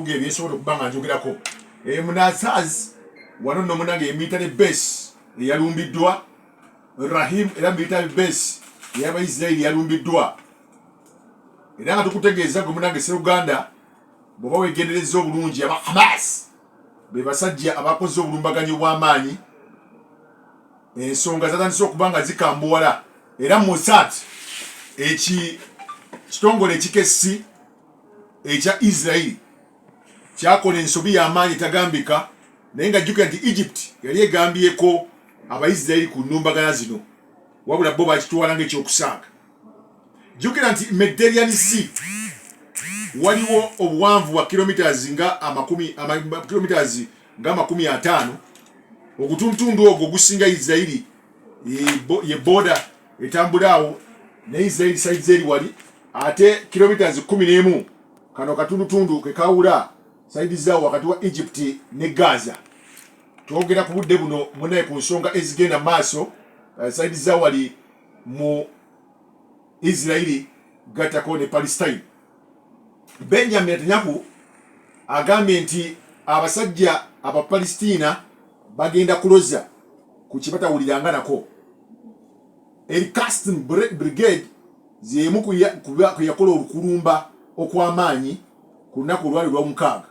ebibuga ebyesobola okuba nga njogerako. Munasaz wano nno munange military base eyalumbiddwa, Rahim era military base ey'Abaisirairi yalumbiddwa. Era nga tukutegeeza gwe munange Sseruganda bw'oba weegendereza obulungi aba Hamas be basajja abakoze obulumbaganyi obw'amaanyi, ensonga zatandise okuba nga zikambuwala. Era Mossad kitongole ekikessi ekya Israeli kyakola ensobi y'amaanyi etagambika, naye nga jjukira nti Egypt yali egambyeko Abaisirairi ku nnumbagana zino, wabula bo bakitwala ng'ekyokusaaga. Jjukira nti Mediterranean Sea waliwo obuwanvu bwa kilometers nga 50 ogutuntundu ogwo gusinga Israeli ye border etambula awo ne Israeli sides eri wali, ate kilometers 11 kano katundutundu ke kawula sides zaawo wakati wa Egypt ne Gaza. Twogera ku budde buno munaye ku nsonga ezigenda maaso sides zaawo wali mu Israeli gatako ne Palestine. Benjamin Netanyahu agambye nti abasajja Abapalestina bagenda kuloza ku kibatawuliranga nako. Casting Brigade z'emu kuyakola olukulumba okw'amaanyi ku lunaku olwali lw'omukaaga.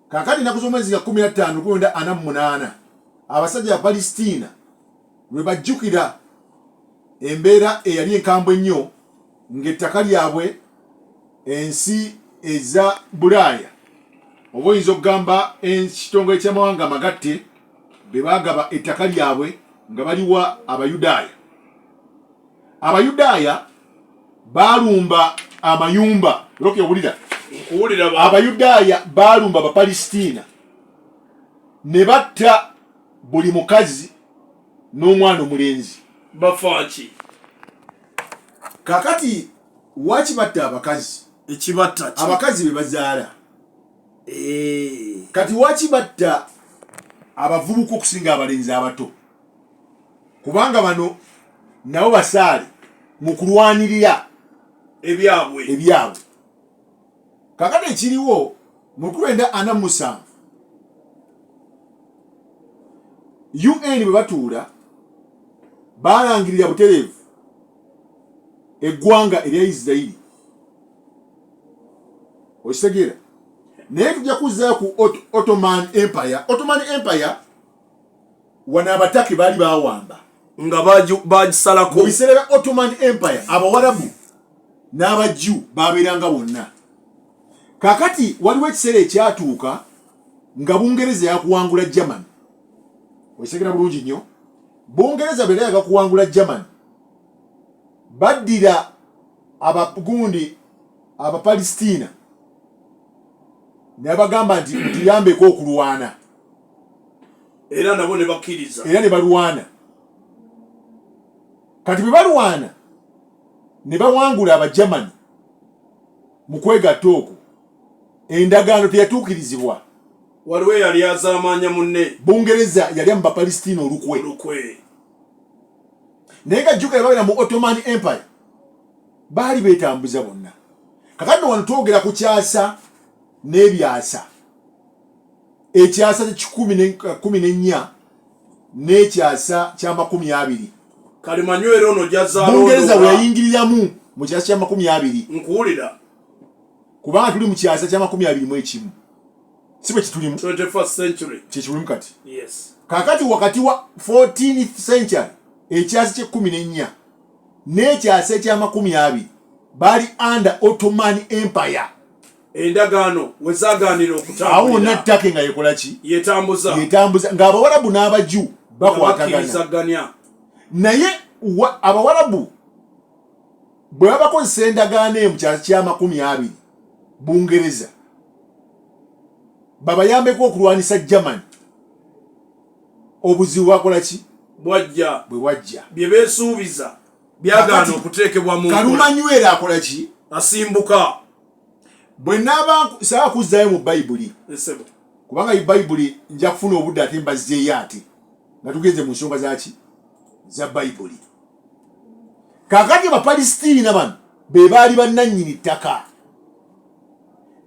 Kaakati ennaku z'omwezi ga 15/48 abasajja Abapalestina lwe bajjukira embeera eyali enkambwe ennyo ng'ettaka lyabwe ensi eza Bulaaya oba oyinza okugamba ekitongole ky'amawanga amagatte be baagaba ettaka lyabwe nga baliwa Abayudaaya. Abayudaaya baalumba amayumba. Rockie owulira? Abayudaaya baalumba Abapalestina ne batta buli mukazi n'omwana omulenzi. Bafaki. Kakati waki batta abakazi? Ekibatta ki? Abakazi be bazaala. Kati waki batta abavubuka okusinga abalenzi abato? Kubanga bano nabo basaale mu kulwanirira ebyabwe. Kakati ekiriwo mu 1947 UN bwe batuula baalangirira butereevu eggwanga erya Israeli. Okitegeera? Naye tujja kuzzaayo ku Ottoman Empire. Ottoman Empire wana abatake baali baawamba nga bagisalako. Mu biseera bya Ottoman Empire Abawarabu n'Abajju baabeeranga bonna. Kakati waliwo ekiseera ekyatuuka nga Bungereza yakuwangula German. Okitegeera bulungi nnyo? Bungereza bwe yaga kuwangula German baddira abagundi Abapalestina ne bagamba nti tuyambeko okulwana. Era nabo ne bakkiriza. Era ne balwana. Kati bwe balwana ne bawangula Abagermani mu kwegatta okwo, endagaano teyatuukirizibwa. Waliwo yali azaamaanya munne. Bungereza yali mu Bapalestina olukwe. Naye nga jjukira babeera mu Ottoman Empire baali beetambuza bonna. Kakati wano twogera ku kyasa n'ebyasa. Ekyasa kya 14 n'ekyasa kya 20. Kalimanywero ono jazaalo. Bungereza bwe yayingiriramu mu kyasa kya 20. Nkuwulira. Kubanga tuli mu kyasa kya 21. Si bwe kitulimu. 21st century. Kyekirulimu kati. Yes. Kakati wakati wa 14th century ekyasa kya 14 n'ekyasa kya 20 baali under Ottoman Empire. Endagaano wezaagaanira okutambulira. Awo nattake nga yekola ki? Yetambuza. Ng'Abawarabu n'Abajju bakwatagana. Naye Abawarabu bwe babakozesa endagaano mu kyasa kya 20 Bungereza babayambeko okulwanisa German. Obuzibu bwakola ki? Bwe wajja. Bye beesuubiza byagaana okuteekebwa mu Kalumanywera akola ki? Asimbuka. Bwe naaba saa kuzzaayo mu Bayibuli. Kubanga Bayibuli nja kufuna obudde ate mbazzeeyo ate nga tugenze mu nsonga zaki? Za Bayibuli. Kakati Abapalestina bano be baali bannannyini ttaka.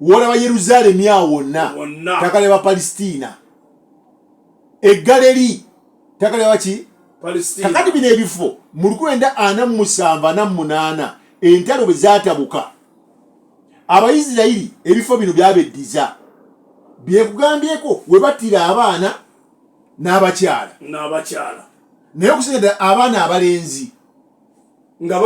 wolaba Yeruzalemu awo wonna ttaka lya Palestina eggaleri ttaka lya ki kakati bino ebifo mu 1947-48 entalo bwe zaatabuka Abayisirayiri ebifo bino byabeddiza byekugambyeko we battira abaana n'abakyala n'abakyala naye okusinga ddala abaana abalenzi nga